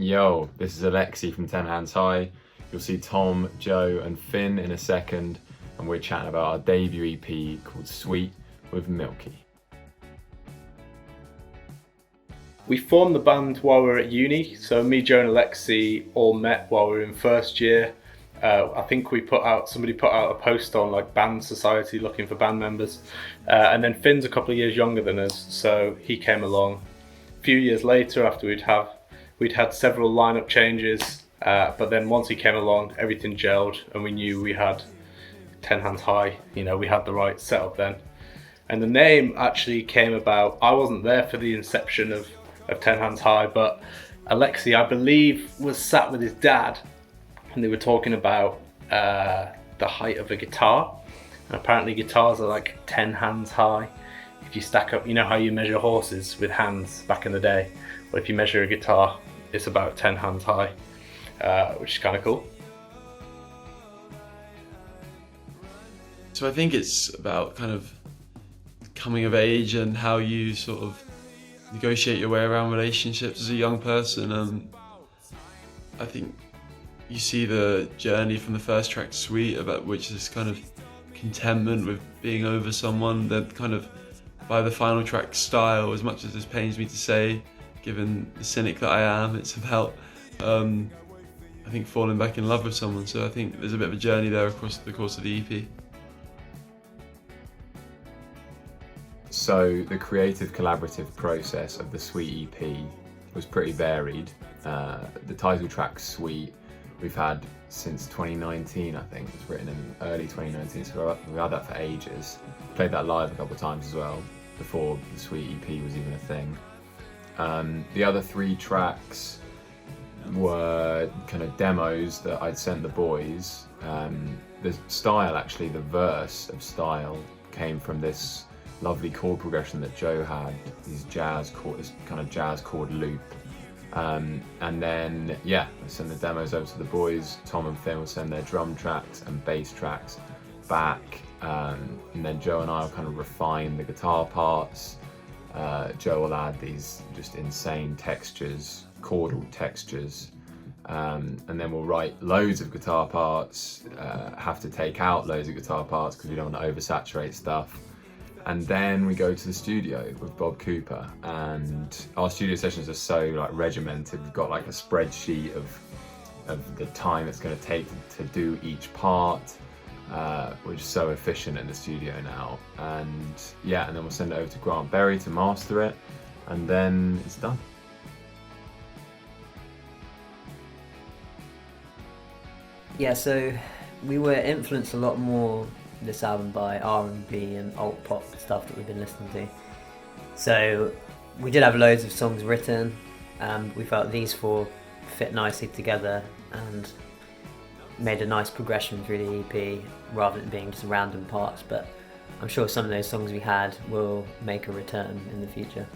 Yo, this is Alexi from 10 Hands High. You'll see Tom, Joe and Finn in a second, and we're chatting about our debut EP called Sweet with Milky. We formed the band while we were at uni, so me, Joe and Alexi all met while we were in first year. I think somebody put out a post on like Band Society looking for band members, and then Finn's a couple of years younger than us, so he came along. A few years later, after we'd had several lineup changes, but then once he came along, everything gelled, and we knew we had 10 Hands High. You know, we had the right setup then. And the name actually came about. I wasn't there for the inception of 10 Hands High, but Alexi, I believe, was sat with his dad, and they were talking about the height of a guitar. And apparently guitars are like 10 hands high. If you stack up, you know how you measure horses with hands back in the day? Well, if you measure a guitar, it's about 10 hands high, which is kind of cool. So I think it's about kind of coming of age and how you sort of negotiate your way around relationships as a young person. And I think you see the journey from the first track, Sweet, about which is kind of contentment with being over someone, that kind of by the final track, Style, as much as this pains me to say, given the cynic that I am, it's about I think falling back in love with someone. So I think there's a bit of a journey there across the course of the EP. So the creative collaborative process of the Sweet EP was pretty varied. The title track, Sweet, we've had since 2019, I think. It was written in early 2019, so we had that for ages. Played that live a couple of times as well, before the Sweet EP was even a thing. The other 3 tracks were kind of demos that I'd sent the boys. The Style, actually, the verse of Style came from this lovely chord progression that Joe had, this kind of jazz chord loop. And then, I send the demos over to the boys. Tom and Finn will send their drum tracks and bass tracks back. And then Joe and I will kind of refine the guitar parts. Joe will add these just insane textures, chordal textures. And then we'll write loads of guitar parts, have to take out loads of guitar parts because we don't want to oversaturate stuff. And then we go to the studio with Bob Cooper, and our studio sessions are so like regimented. We've got like a spreadsheet of the time it's going to take to do each part. We're just so efficient in the studio now. And then we'll send it over to Grant Berry to master it, and then it's done. Yeah, so we were influenced a lot more this album by R&B and alt pop stuff that we've been listening to. So we did have loads of songs written, and we felt these 4 fit nicely together and made a nice progression through the EP rather than being just random parts. But I'm sure some of those songs we had will make a return in the future.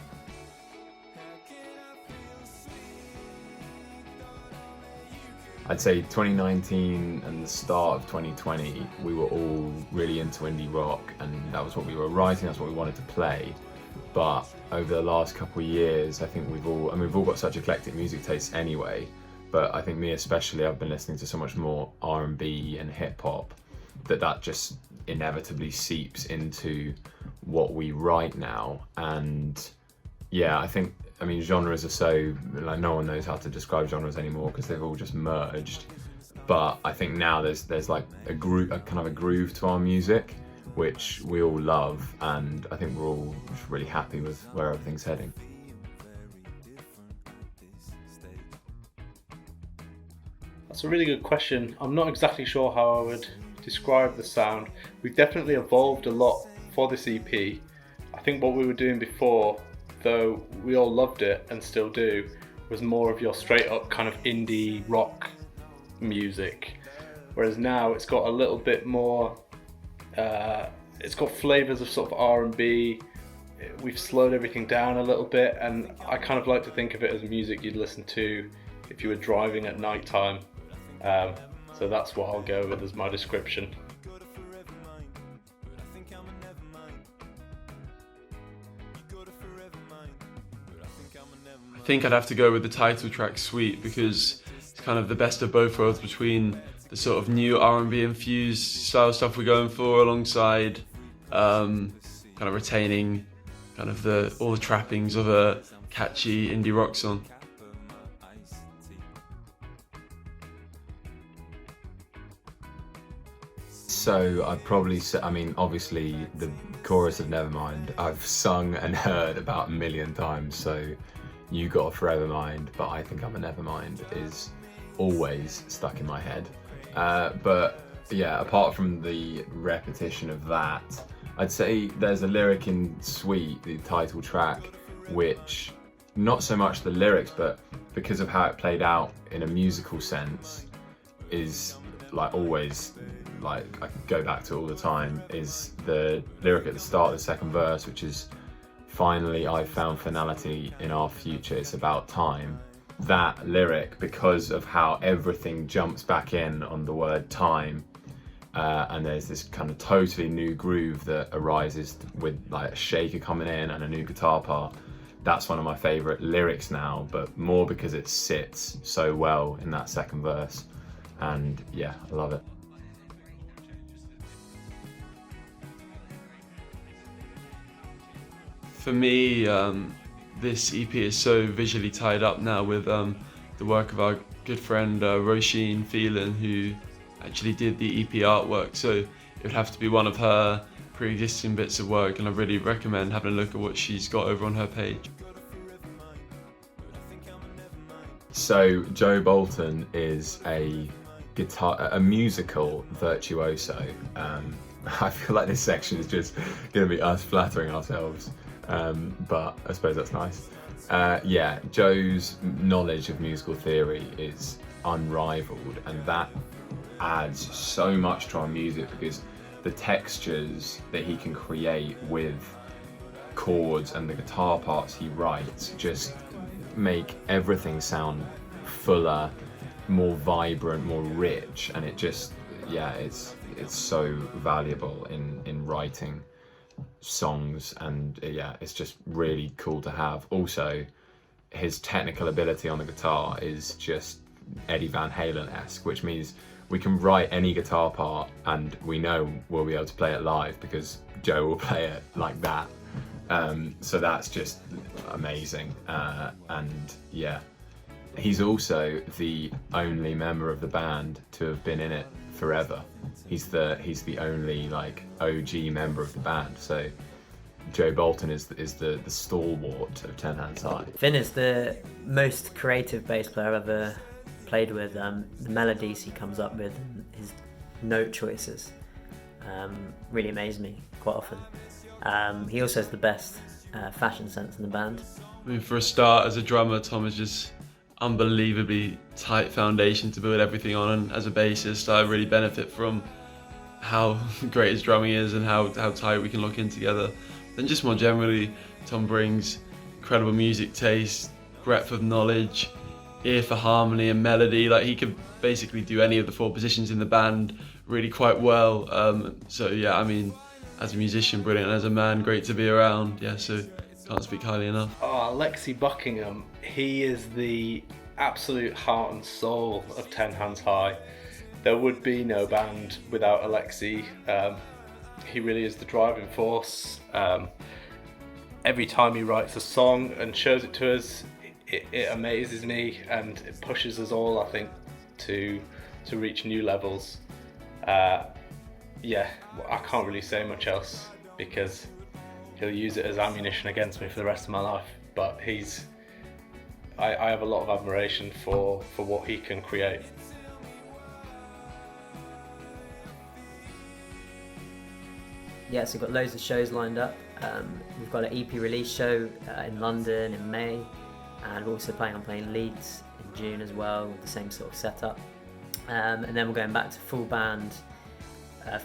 I'd say 2019 and the start of 2020, we were all really into indie rock, and that was what we were writing, that's what we wanted to play. But over the last couple of years, I think we've all got such eclectic music tastes anyway, but I think me especially, I've been listening to so much more R&B and hip hop that just inevitably seeps into what we write now. And genres are so, like, no one knows how to describe genres anymore because they've all just merged. But I think now there's like a kind of a groove to our music, which we all love, and I think we're all just really happy with where everything's heading. That's a really good question. I'm not exactly sure how I would describe the sound. We've definitely evolved a lot for this EP. I think what we were doing before, though we all loved it and still do, was more of your straight up kind of indie rock music. Whereas now it's got a little bit more, it's got flavours of sort of R&B. We've slowed everything down a little bit, and I kind of like to think of it as music you'd listen to if you were driving at night time. So that's what I'll go with as my description. think I'd have to go with the title track Sweet, because it's kind of the best of both worlds between the sort of new R&B infused style stuff we're going for, alongside kind of retaining kind of all the trappings of a catchy indie rock song. So I'd probably say, I mean, obviously the chorus of Nevermind I've sung and heard about a million times, so You Got a Forever Mind, but I Think I'm a Nevermind is always stuck in my head. But yeah, apart from the repetition of that, I'd say there's a lyric in Sweet, the title track, which, not so much the lyrics, but because of how it played out in a musical sense, is like always, like I can go back to all the time, is the lyric at the start of the second verse, which is, "Finally I've found finality in our future, it's about time." That lyric, because of how everything jumps back in on the word time, and there's this kind of totally new groove that arises with like a shaker coming in and a new guitar part. That's one of my favourite lyrics now, but more because it sits so well in that second verse. And yeah, I love it. For me, this EP is so visually tied up now with the work of our good friend Roisin Phelan, who actually did the EP artwork, so it would have to be one of her pre-existing bits of work, and I really recommend having a look at what she's got over on her page. So Joe Bolton is a musical virtuoso. I feel like this section is just going to be us flattering ourselves, but I suppose that's nice. Yeah, Joe's knowledge of musical theory is unrivaled, and that adds so much to our music, because the textures that he can create with chords and the guitar parts he writes just make everything sound fuller, more vibrant, more rich, and it just, yeah, it's so valuable in writing songs, and yeah, it's just really cool to have. Also, his technical ability on the guitar is just Eddie Van Halen-esque, which means we can write any guitar part and we know we'll be able to play it live because Joe will play it like that. So that's just amazing. And yeah, he's also the only member of the band to have been in it forever. He's the only like OG member of the band. So Joe Bolton is the stalwart of 10 Hands High. Finn is the most creative bass player I've ever played with. The melodies he comes up with and his note choices really amaze me quite often. He also has the best fashion sense in the band. I mean, for a start, as a drummer, Tom is just unbelievably tight foundation to build everything on, and as a bassist, I really benefit from how great his drumming is and how tight we can lock in together. Then just more generally, Tom brings incredible music taste, breadth of knowledge, ear for harmony and melody. Like, he could basically do any of the four positions in the band really quite well. So yeah, I mean, as a musician, brilliant. As a man, great to be around. Yeah, so can't speak highly enough. Oh, Lexi Buckingham, he is the absolute heart and soul of 10 Hands High. There would be no band without Alexi. He really is the driving force. Every time he writes a song and shows it to us, it amazes me, and it pushes us all, I think, to reach new levels. Yeah, I can't really say much else because he'll use it as ammunition against me for the rest of my life. But I have a lot of admiration for what he can create. Yeah, so we've got loads of shows lined up. We've got an EP release show in London in May, and we're also planning on playing Leeds in June as well, with the same sort of setup. And then we're going back to full band,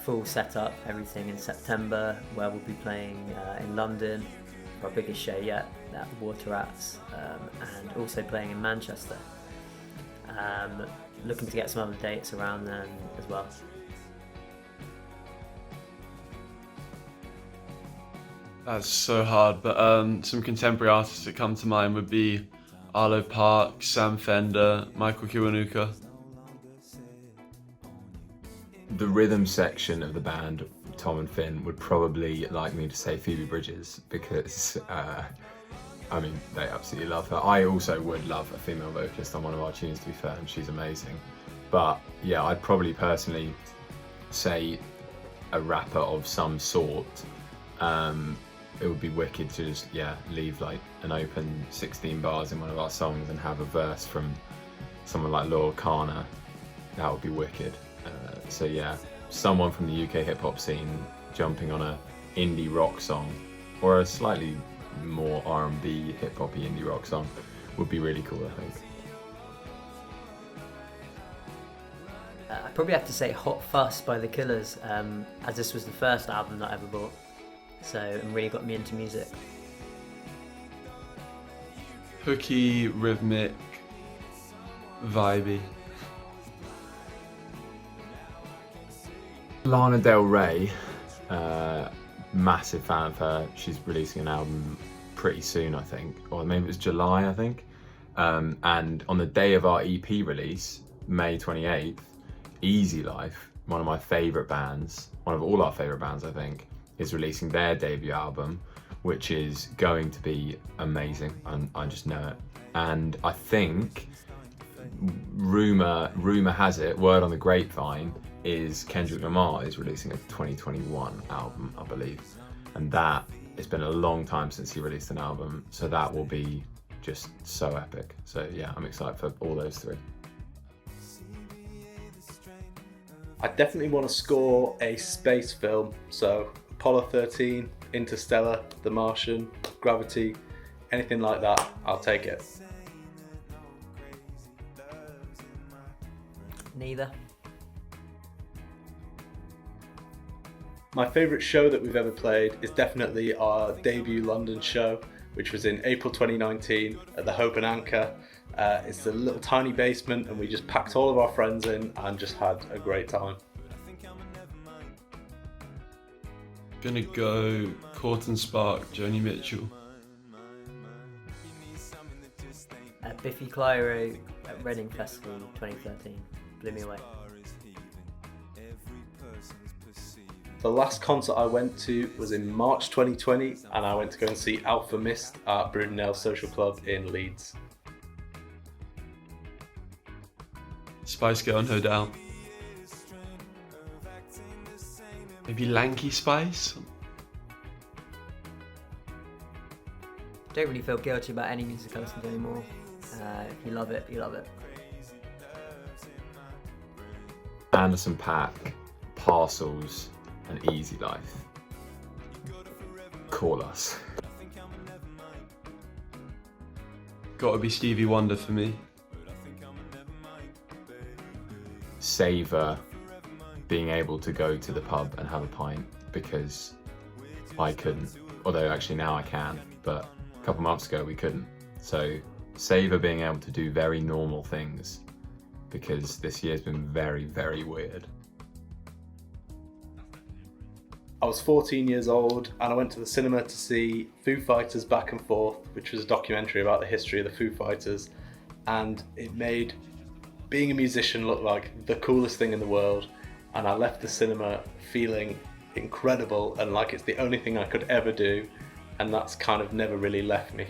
full setup, everything in September, where we'll be playing in London for our biggest show yet, at the Water Rats, and also playing in Manchester. Looking to get some other dates around then as well. That's so hard, but some contemporary artists that come to mind would be Arlo Parks, Sam Fender, Michael Kiwanuka. The rhythm section of the band, Tom and Finn, would probably like me to say Phoebe Bridgers because, I mean, they absolutely love her. I also would love a female vocalist on one of our tunes, to be fair, and she's amazing. But yeah, I'd probably personally say a rapper of some sort. It would be wicked to just, leave like an open 16 bars in one of our songs and have a verse from someone like Lord Kana. That would be wicked. So yeah, someone from the UK hip hop scene jumping on a indie rock song or a slightly more R&B hip hoppy indie rock song would be really cool, I think. I'd probably have to say Hot Fuss by The Killers, as this was the first album that I ever bought, so it really got me into music. Hooky, rhythmic, vibey. Lana Del Rey, massive fan of her. She's releasing an album pretty soon, I think, or maybe it was July, I think. And on the day of our EP release, May 28th, Easy Life, one of my favourite bands, one of all our favourite bands, I think, is releasing their debut album, which is going to be amazing. I just know it. And I think, rumour has it, word on the grapevine, is Kendrick Lamar is releasing a 2021 album, I believe. And that, it's been a long time since he released an album, so that will be just so epic. So yeah, I'm excited for all those three. I definitely want to score a space film, so Apollo 13, Interstellar, The Martian, Gravity, anything like that, I'll take it. Neither. My favourite show that we've ever played is definitely our debut London show, which was in April 2019 at the Hope and Anchor. It's a little tiny basement and we just packed all of our friends in and just had a great time. Gonna go Corton Spark, Joni Mitchell. Biffy Clyro at Reading Festival 2013 blew me away. The last concert I went to was in March 2020 and I went to go and see Alpha Mist at Brudenell Social Club in Leeds. Spice Girl and Hodel. Maybe Lanky Spice? Don't really feel guilty about any music I listen to anymore. If you love it, you love it. Anderson .Paak, Parcels, and Easy Life. Call us. Gotta be Stevie Wonder for me. Savour being able to go to the pub and have a pint because I couldn't. Although actually now I can, but a couple months ago we couldn't. So savour being able to do very normal things because this year's been very, very weird. I was 14 years old and I went to the cinema to see Foo Fighters Back and Forth, which was a documentary about the history of the Foo Fighters, and it made being a musician look like the coolest thing in the world, and I left the cinema feeling incredible and like it's the only thing I could ever do, and that's kind of never really left me.